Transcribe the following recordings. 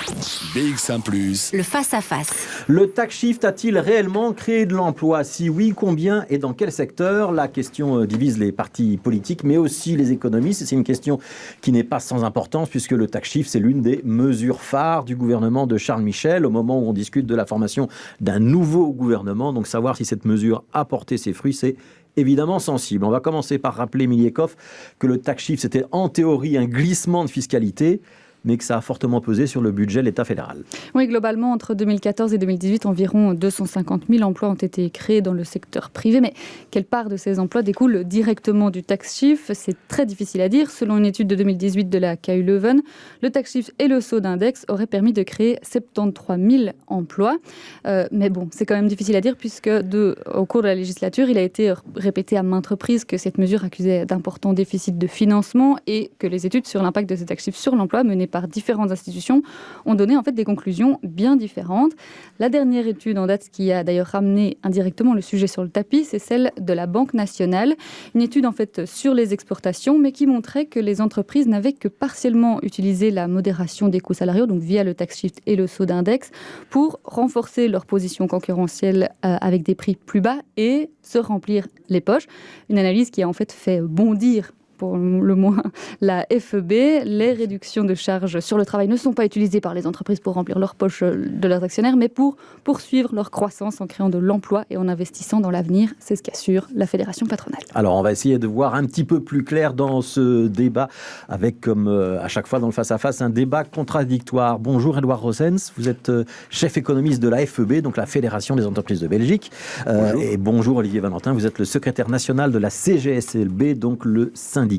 BX1+. Le face-à-face. Le tax shift a-t-il réellement créé de l'emploi? Si oui, combien et dans quel secteur? La question divise les partis politiques, mais aussi les économistes. C'est une question qui n'est pas sans importance, puisque le tax shift, c'est l'une des mesures phares du gouvernement de Charles Michel, au moment où on discute de la formation d'un nouveau gouvernement. Donc savoir si cette mesure a porté ses fruits, c'est évidemment sensible. On va commencer par rappeler, Miliekoff, que le tax shift, c'était en théorie un glissement de fiscalité, mais que ça a fortement pesé sur le budget de l'État fédéral. Oui, globalement, entre 2014 et 2018, environ 250 000 emplois ont été créés dans le secteur privé. Mais quelle part de ces emplois découle directement du tax shift? C'est très difficile à dire. Selon une étude de 2018 de la KU Leuven, le tax shift et le saut d'index auraient permis de créer 73 000 emplois. Mais bon, c'est quand même difficile à dire puisque au cours de la législature, il a été répété à maintes reprises que cette mesure accusait d'importants déficits de financement et que les études sur l'impact de ce tax shift sur l'emploi menées par différentes institutions ont donné en fait des conclusions bien différentes. La dernière étude en date qui a d'ailleurs ramené indirectement le sujet sur le tapis, c'est celle de la Banque nationale. Une étude en fait sur les exportations, mais qui montrait que les entreprises n'avaient que partiellement utilisé la modération des coûts salariaux, donc via le tax shift et le saut d'index, pour renforcer leur position concurrentielle avec des prix plus bas et se remplir les poches. Une analyse qui a en fait fait bondir pour le moins la FEB. Les réductions de charges sur le travail ne sont pas utilisées par les entreprises pour remplir leurs poches de leurs actionnaires, mais pour poursuivre leur croissance en créant de l'emploi et en investissant dans l'avenir. C'est ce qu'assure la Fédération patronale. Alors, on va essayer de voir un petit peu plus clair dans ce débat, avec, comme à chaque fois dans le face-à-face, un débat contradictoire. Bonjour Edouard Rossens, vous êtes chef économiste de la FEB, donc la Fédération des entreprises de Belgique. Et bonjour Olivier Valentin, vous êtes le secrétaire national de la CGSLB, donc le syndicat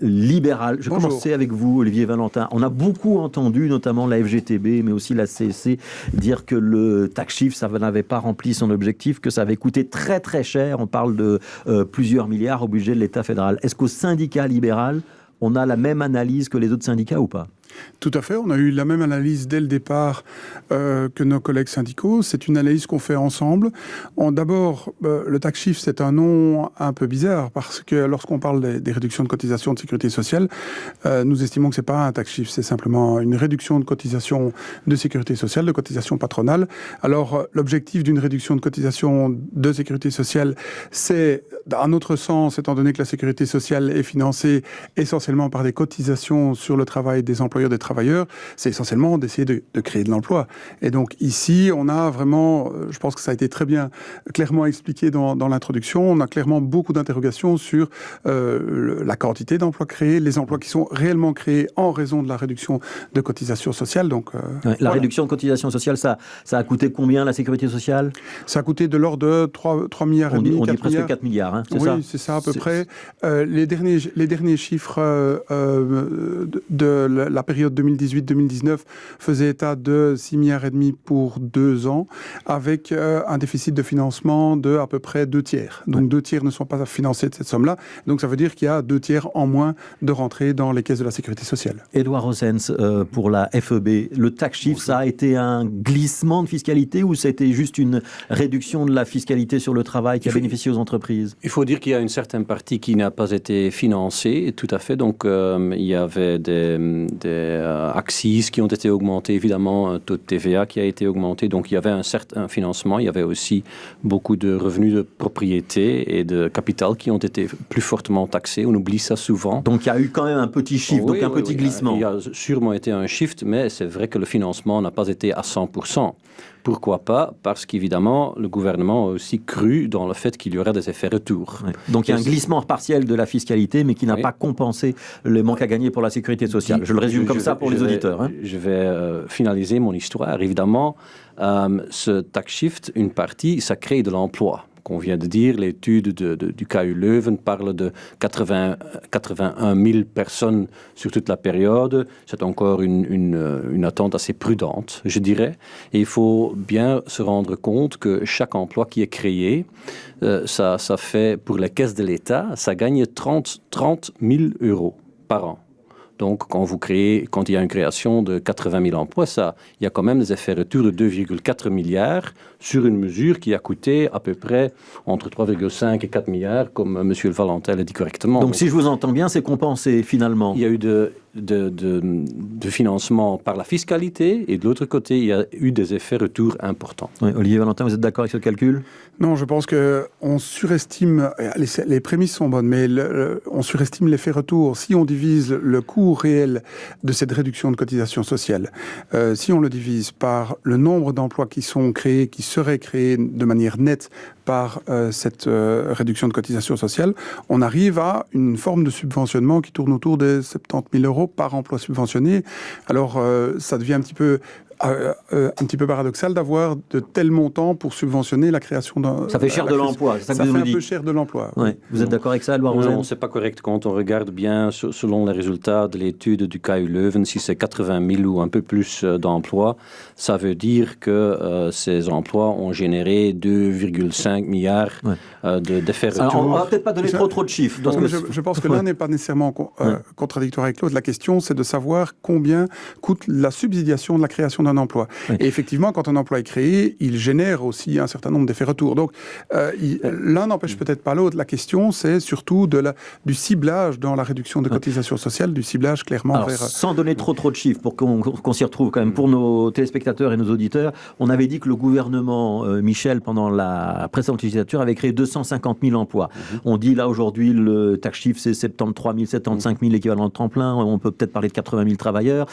libéral. Je vais commencer avec vous, Olivier Valentin. On a beaucoup entendu, notamment la FGTB, mais aussi la CSC, dire que le tax shift, ça n'avait pas rempli son objectif, que ça avait coûté très très cher. On parle de plusieurs milliards au budget de l'État fédéral. Est-ce qu'au syndicat libéral, on a la même analyse que les autres syndicats ou pas ? Tout à fait, on a eu la même analyse dès le départ que nos collègues syndicaux. C'est une analyse qu'on fait ensemble. D'abord, le tax shift, c'est un nom un peu bizarre parce que lorsqu'on parle des réductions de cotisation de sécurité sociale, nous estimons que c'est pas un tax shift, c'est simplement une réduction de cotisation de sécurité sociale, de cotisation patronale. Alors, l'objectif d'une réduction de cotisation de sécurité sociale, c'est, à notre sens, étant donné que la sécurité sociale est financée essentiellement par des cotisations sur le travail des employeurs, des travailleurs, c'est essentiellement d'essayer de créer de l'emploi. Et donc ici, on a vraiment, je pense que ça a été très bien, clairement expliqué dans l'introduction, on a clairement beaucoup d'interrogations sur la quantité d'emplois créés, les emplois qui sont réellement créés en raison de la réduction de cotisations sociales. Donc, la réduction de cotisation sociale, ça a coûté combien la sécurité sociale? Ça a coûté de l'ordre de 3 milliards et demi, 4 milliards. On dit presque 4 milliards, hein, c'est ça? Oui, c'est ça à peu près. Les derniers chiffres de la période 2018-2019 faisait état de 6 milliards et demi pour 2 ans, avec un déficit de financement de à peu près 2 tiers. Donc 2 tiers ne sont pas financés de cette somme-là. Donc ça veut dire qu'il y a 2 tiers en moins de rentrée dans les caisses de la sécurité sociale. Edouard Rossens, pour la FEB, le tax shift, ça a été un glissement de fiscalité ou ça a été juste une réduction de la fiscalité sur le travail qui a bénéficié aux entreprises? Il faut dire qu'il y a une certaine partie qui n'a pas été financée, tout à fait. Donc il y avait des axes qui ont été augmentés, évidemment, un taux de TVA qui a été augmenté. Donc, il y avait un certain financement. Il y avait aussi beaucoup de revenus de propriété et de capital qui ont été plus fortement taxés. On oublie ça souvent. Donc, il y a eu quand même un petit shift, donc un petit glissement. Il y a sûrement été un shift, mais c'est vrai que le financement n'a pas été à 100%. Pourquoi pas? Parce qu'évidemment, le gouvernement a aussi cru dans le fait qu'il y aurait des effets retour. Ouais. Donc, il y a un glissement partiel de la fiscalité, mais qui n'a pas compensé les manques à gagner pour la sécurité sociale. Je le résume comme ça pour les auditeurs. Hein. Je vais finaliser mon histoire. Évidemment, ce tax shift, une partie, ça crée de l'emploi. Qu'on vient de dire, l'étude du KU Leuven parle de 81 000 personnes sur toute la période. C'est encore une attente assez prudente, je dirais. Et il faut bien se rendre compte que chaque emploi qui est créé, ça fait, pour les caisses de l'État, ça gagne 30 000 euros par an. Donc, quand il y a une création de 80 000 emplois, il y a quand même des effets retours de 2,4 milliards sur une mesure qui a coûté à peu près entre 3,5 et 4 milliards, comme M. Valentin l'a dit correctement. Donc, si je vous entends bien, c'est compensé finalement. Il y a eu de financement par la fiscalité et de l'autre côté, il y a eu des effets retour importants. Oui, Olivier Valentin, vous êtes d'accord avec ce calcul ? Non, je pense qu'on surestime, les prémices sont bonnes, mais on surestime l'effet retour. Si on divise le coût réel de cette réduction de cotisation sociale, si on le divise par le nombre d'emplois qui sont créés, qui seraient créés de manière nette par cette réduction de cotisation sociale, on arrive à une forme de subventionnement qui tourne autour des 70 000 € par emploi subventionné. Alors, ça devient un petit peu paradoxal d'avoir de tels montants pour subventionner la création d'un... Ça fait cher de l'emploi, c'est ça que vous nous dites. Ça fait un peu cher de l'emploi. Ouais. Vous êtes d'accord avec ça, Edouard Rosen ? Non, c'est pas correct. Quand on regarde bien, selon les résultats de l'étude du KU Leuven, si c'est 80 000 ou un peu plus d'emplois, ça veut dire que ces emplois ont généré 2,5 milliards d'effets retour. Alors, on va peut-être pas donner trop de chiffres. Je pense que l'un n'est pas nécessairement contradictoire avec l'autre. La question, c'est de savoir combien coûte la subsidiation de la création d'un emploi. Oui. Et effectivement, quand un emploi est créé, il génère aussi un certain nombre d'effets retour. Donc, l'un n'empêche peut-être pas l'autre. La question, c'est surtout du ciblage dans la réduction de cotisations sociales, du ciblage clairement alors, sans donner trop de chiffres, pour qu'on s'y retrouve quand même, pour nos téléspectateurs et nos auditeurs, on avait dit que le gouvernement Michel, pendant la précédente législature, avait créé 250 000 emplois. On dit là, aujourd'hui, le tax chiffre, c'est 73 000, 75 000 équivalents de tremplin. On peut peut-être parler de 80 000 travailleurs.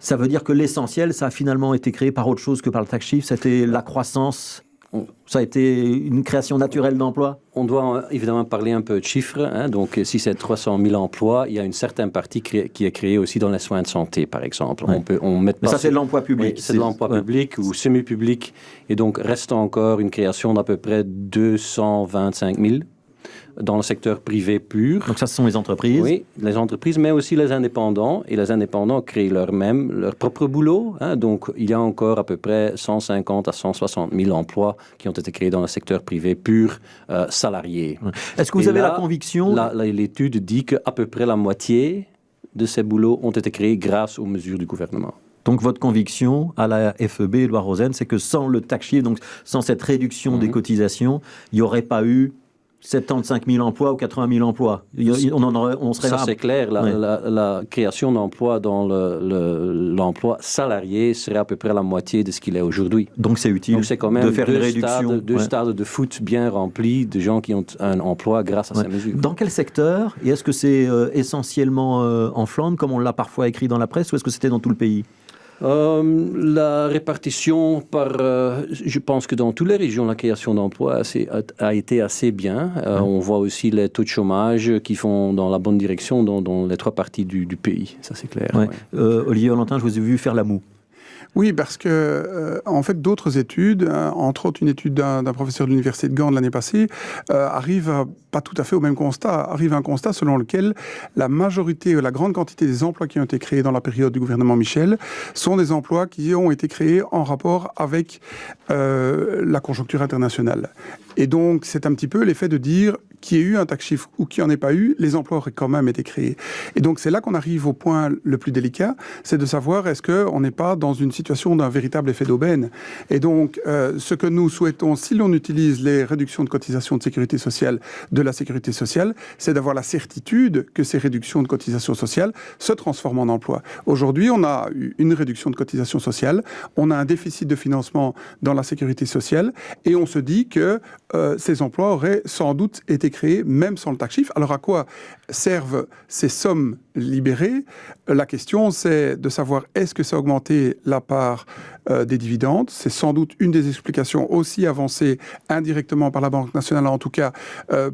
Ça veut dire que l'essentiel, ça a finalement été créé par autre chose que par le tax chiffre. C'était la croissance. Ça a été une création naturelle d'emplois. On doit évidemment parler un peu de chiffres. Donc, si c'est 300 000 emplois, il y a une certaine partie qui est créée aussi dans les soins de santé, par exemple. Ouais. Mais ça, c'est de l'emploi public. Oui, c'est de l'emploi public ou semi-public. Et donc, reste encore une création d'à peu près 225 000 dans le secteur privé pur. Donc ça, ce sont les entreprises. Oui, les entreprises, mais aussi les indépendants. Et les indépendants créent leur propre boulot. Donc, il y a encore à peu près 150 à 160 000 emplois qui ont été créés dans le secteur privé pur, salariés. Est-ce que vous avez la conviction... L'étude dit qu'à peu près la moitié de ces boulots ont été créés grâce aux mesures du gouvernement. Donc votre conviction à la FEB, Edouard Rosen, c'est que sans le tax shift, donc sans cette réduction des cotisations, il n'y aurait pas eu 75 000 emplois ou 80 000 emplois. On serait ça, là. C'est clair. La création d'emplois dans l'emploi salarié serait à peu près la moitié de ce qu'il est aujourd'hui. Donc c'est utile. Donc c'est quand même de faire une réduction. Deux stades de foot bien remplis de gens qui ont un emploi grâce à ces mesures. Dans quel secteur ? Et est-ce que c'est essentiellement en Flandre, comme on l'a parfois écrit dans la presse, ou est-ce que c'était dans tout le pays ? La répartition je pense que dans toutes les régions, la création d'emplois a été assez bien. On voit aussi les taux de chômage qui vont dans la bonne direction dans les trois parties du pays. Ça, c'est clair. Ouais. Olivier Valentin, je vous ai vu faire la moue. Oui, parce que, en fait, d'autres études, entre autres une étude d'un professeur de l'université de Gand l'année passée, arrive pas tout à fait au même constat, arrive à un constat selon lequel la majorité, la grande quantité des emplois qui ont été créés dans la période du gouvernement Michel sont des emplois qui ont été créés en rapport avec la conjoncture internationale. Et donc, c'est un petit peu l'effet de dire qu'il y ait eu un tax shift ou qu'il n'y en ait pas eu, les emplois auraient quand même été créés. Et donc, c'est là qu'on arrive au point le plus délicat, c'est de savoir est-ce qu'on n'est pas dans une situation d'un véritable effet d'aubaine. Et donc, ce que nous souhaitons, si l'on utilise les réductions de cotisations de sécurité sociale de la sécurité sociale, c'est d'avoir la certitude que ces réductions de cotisations sociales se transforment en emploi. Aujourd'hui, on a eu une réduction de cotisations sociales, on a un déficit de financement dans la sécurité sociale, et on se dit que ces emplois auraient sans doute été créés même sans le tax shift. Alors à quoi servent ces sommes libérées ? La question, c'est de savoir est-ce que ça a augmenté la part des dividendes. C'est sans doute une des explications aussi avancées indirectement par la Banque nationale, en tout cas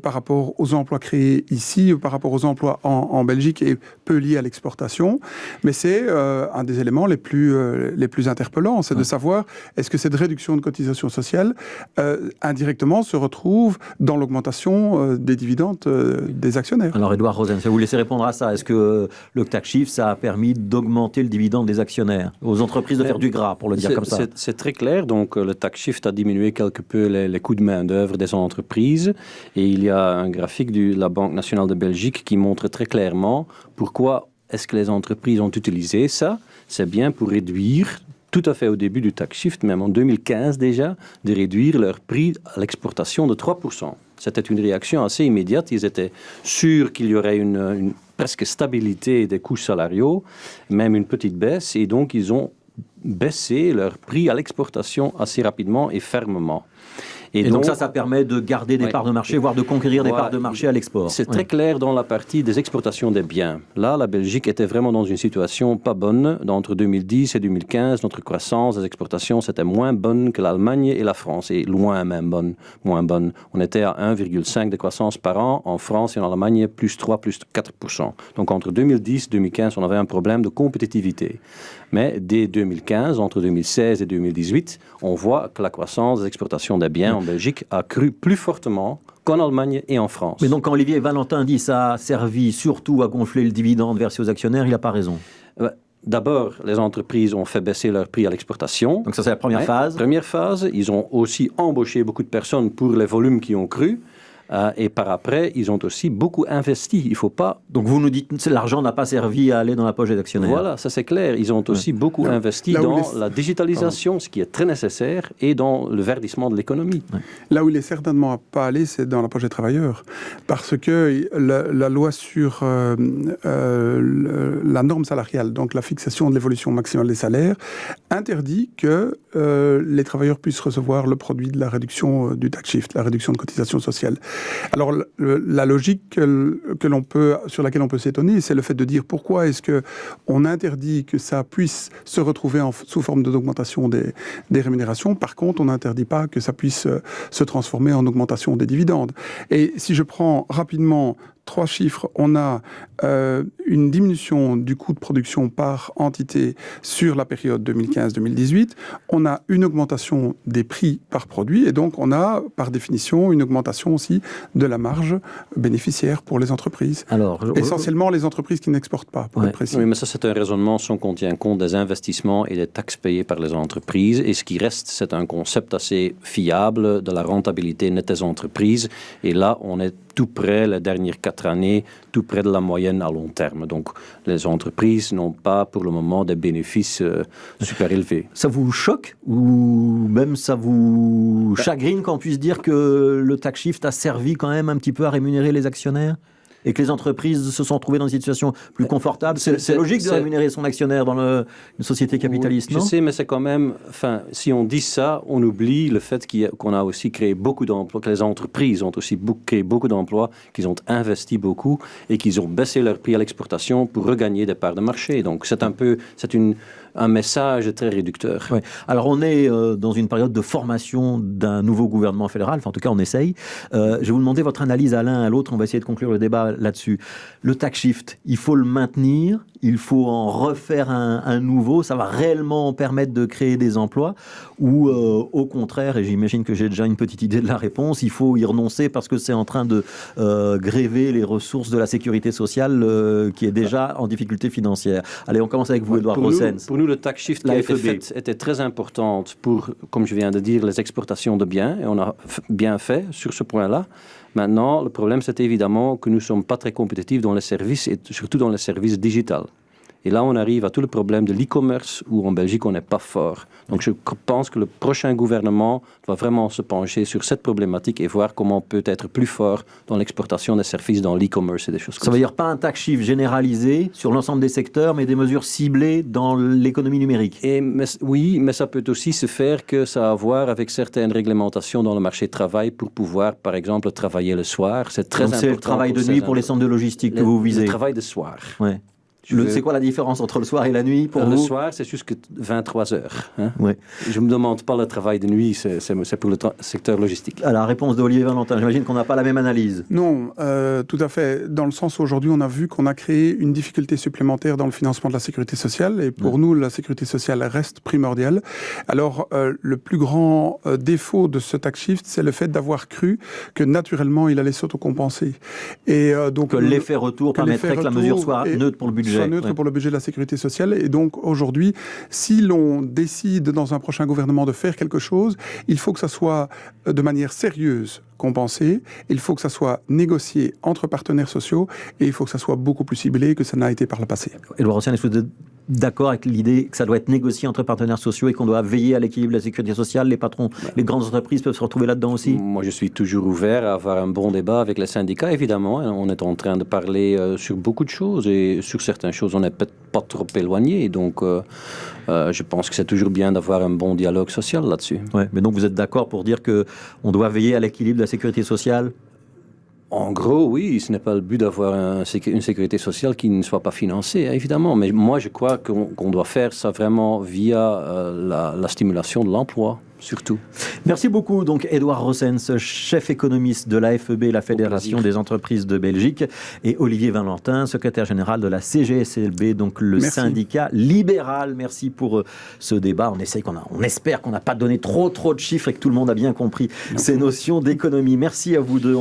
par rapport aux emplois créés ici, par rapport aux emplois en Belgique et peu liés à l'exportation. Mais c'est un des éléments les plus interpellants, c'est de savoir est-ce que cette réduction de cotisation sociale indirectement se retrouve dans l'augmentation des dividendes des actionnaires. Alors Edouard Rosen, je vais vous laisser répondre à ça. Est-ce que le tax shift, ça a permis d'augmenter le dividende des actionnaires, aux entreprises de faire du gras, pour le dire comme ça? C'est très clair. Donc le tax shift a diminué quelque peu les coûts de main-d'œuvre des entreprises. Et il y a un graphique de la Banque nationale de Belgique qui montre très clairement pourquoi est-ce que les entreprises ont utilisé ça. C'est bien pour réduire tout à fait au début du tax shift, même en 2015 déjà, de réduire leur prix à l'exportation de 3%. C'était une réaction assez immédiate. Ils étaient sûrs qu'il y aurait une presque stabilité des coûts salariaux, même une petite baisse, et donc ils ont baissé leur prix à l'exportation assez rapidement et fermement. Et donc ça permet de garder des parts de marché, voire de conquérir des parts de marché à l'export. C'est très clair dans la partie des exportations des biens. Là, la Belgique était vraiment dans une situation pas bonne. Entre 2010 et 2015, notre croissance des exportations, c'était moins bonne que l'Allemagne et la France, et loin même moins bonne. On était à 1,5 de croissance par an, en France et en Allemagne, plus 3, plus 4%. Donc entre 2010 et 2015, on avait un problème de compétitivité. Mais dès 2015, entre 2016 et 2018, on voit que la croissance des exportations des biens en Belgique a cru plus fortement qu'en Allemagne et en France. Mais donc quand Olivier Valentin dit que ça a servi surtout à gonfler le dividende versé aux actionnaires, il n'a pas raison. D'abord, les entreprises ont fait baisser leur prix à l'exportation. Donc ça, c'est la première phase. Première phase, ils ont aussi embauché beaucoup de personnes pour les volumes qui ont cru. Et par après, ils ont aussi beaucoup investi. Il faut pas... Donc vous nous dites que l'argent n'a pas servi à aller dans la poche des actionnaires. Voilà, ça c'est clair. Ils ont aussi beaucoup investi dans la digitalisation, ce qui est très nécessaire, et dans le verdissement de l'économie. Là où il est certainement pas allé, c'est dans la poche des travailleurs. Parce que la loi sur la norme salariale, donc la fixation de l'évolution maximale des salaires, interdit que les travailleurs puissent recevoir le produit de la réduction du tax shift, la réduction de cotisation sociale. Alors, la logique sur laquelle on peut s'étonner, c'est le fait de dire pourquoi est-ce qu'on interdit que ça puisse se retrouver sous forme d'augmentation des rémunérations. Par contre, on n'interdit pas que ça puisse se transformer en augmentation des dividendes. Et si je prends rapidement 3 chiffres, on a une diminution du coût de production par entité sur la période 2015-2018, on a une augmentation des prix par produit, et donc on a par définition une augmentation aussi de la marge bénéficiaire pour les entreprises. Alors, essentiellement les entreprises qui n'exportent pas, pour être précis. Oui, mais ça c'est un raisonnement sans qu'on tient compte des investissements et des taxes payées par les entreprises, et ce qui reste, c'est un concept assez fiable de la rentabilité nette des entreprises, et là on est tout près, les dernières 4 années, tout près de la moyenne à long terme. Donc, les entreprises n'ont pas, pour le moment, des bénéfices super élevés. Ça vous choque ou même ça vous chagrine qu'on puisse dire que le tax shift a servi quand même un petit peu à rémunérer les actionnaires ? Et que les entreprises se sont trouvées dans une situation plus confortable. C'est logique de rémunérer son actionnaire dans une société capitaliste, non ? Je sais, mais c'est quand même... Enfin, si on dit ça, on oublie le fait qu'on a aussi créé beaucoup d'emplois, que les entreprises ont aussi créé beaucoup d'emplois, qu'ils ont investi beaucoup et qu'ils ont baissé leur prix à l'exportation pour regagner des parts de marché. Donc, c'est un message très réducteur. Ouais. Alors, on est dans une période de formation d'un nouveau gouvernement fédéral. Enfin, en tout cas, on essaye. Je vais vous demander votre analyse à l'un et à l'autre. On va essayer de conclure le débat là-dessus. Le tax shift, il faut le maintenir, il faut en refaire un nouveau, ça va réellement permettre de créer des emplois, ou au contraire, et j'imagine que j'ai déjà une petite idée de la réponse, il faut y renoncer parce que c'est en train de gréver les ressources de la sécurité sociale qui est déjà en difficulté financière. Allez, on commence avec vous, Edouard Rossens. Pour nous, le tax shift qui a été fait était très importante pour, comme je viens de dire, les exportations de biens, et on a bien fait sur ce point-là. Maintenant, le problème, c'est évidemment que nous ne sommes pas très compétitifs dans les services, et surtout dans les services digitales. Et là, on arrive à tout le problème de l'e-commerce, où en Belgique, on n'est pas fort. Donc, je pense que le prochain gouvernement va vraiment se pencher sur cette problématique et voir comment on peut être plus fort dans l'exportation des services dans l'e-commerce et des choses comme ça. Ça veut dire pas un tax shift généralisé sur l'ensemble des secteurs, mais des mesures ciblées dans l'économie numérique. Oui, mais ça peut aussi se faire que ça a à voir avec certaines réglementations dans le marché du travail pour pouvoir, par exemple, travailler le soir. C'est très important. C'est le travail de nuit pour les centres de logistique que vous visez. Le travail de soir. Ouais. C'est quoi la différence entre le soir et la nuit pour vous ? Le soir, c'est jusqu'à 23 heures. Hein? Ouais. Je ne me demande pas le travail de nuit, c'est pour le secteur logistique. À la réponse d'Olivier Valentin, j'imagine qu'on n'a pas la même analyse. Non, tout à fait. Dans le sens où aujourd'hui, on a vu qu'on a créé une difficulté supplémentaire dans le financement de la sécurité sociale. Et pour nous, la sécurité sociale reste primordiale. Alors, le plus grand défaut de ce tax shift, c'est le fait d'avoir cru que naturellement, il allait s'autocompenser. Et donc que l'effet retour permettrait que la mesure soit neutre pour le budget. Soit neutre pour le budget de la sécurité sociale. Et donc, aujourd'hui, si l'on décide dans un prochain gouvernement de faire quelque chose, il faut que ça soit de manière sérieuse compensé, il faut que ça soit négocié entre partenaires sociaux et il faut que ça soit beaucoup plus ciblé que ça n'a été par le passé. Edouard Rossens, est-ce que vous êtes d'accord avec l'idée que ça doit être négocié entre partenaires sociaux et qu'on doit veiller à l'équilibre de la sécurité sociale. Les patrons, les grandes entreprises peuvent se retrouver là-dedans aussi. Moi, je suis toujours ouvert à avoir un bon débat avec les syndicats, évidemment. On est en train de parler sur beaucoup de choses et sur certaines choses, on n'est peut-être pas trop éloigné. Donc, je pense que c'est toujours bien d'avoir un bon dialogue social là-dessus. Ouais, mais donc vous êtes d'accord pour dire qu'on doit veiller à l'équilibre de la sécurité sociale ? En gros, oui, ce n'est pas le but d'avoir une sécurité sociale qui ne soit pas financée, évidemment. Mais moi, je crois qu'on doit faire ça vraiment via la stimulation de l'emploi, surtout. Merci beaucoup. Donc, Édouard Rossens, chef économiste de la FEB, la Fédération des entreprises de Belgique, et Olivier Valentin, secrétaire général de la CGSLB, donc le syndicat libéral. Merci pour ce débat. On espère qu'on n'a pas donné trop de chiffres et que tout le monde a bien compris ces notions d'économie. Merci à vous deux.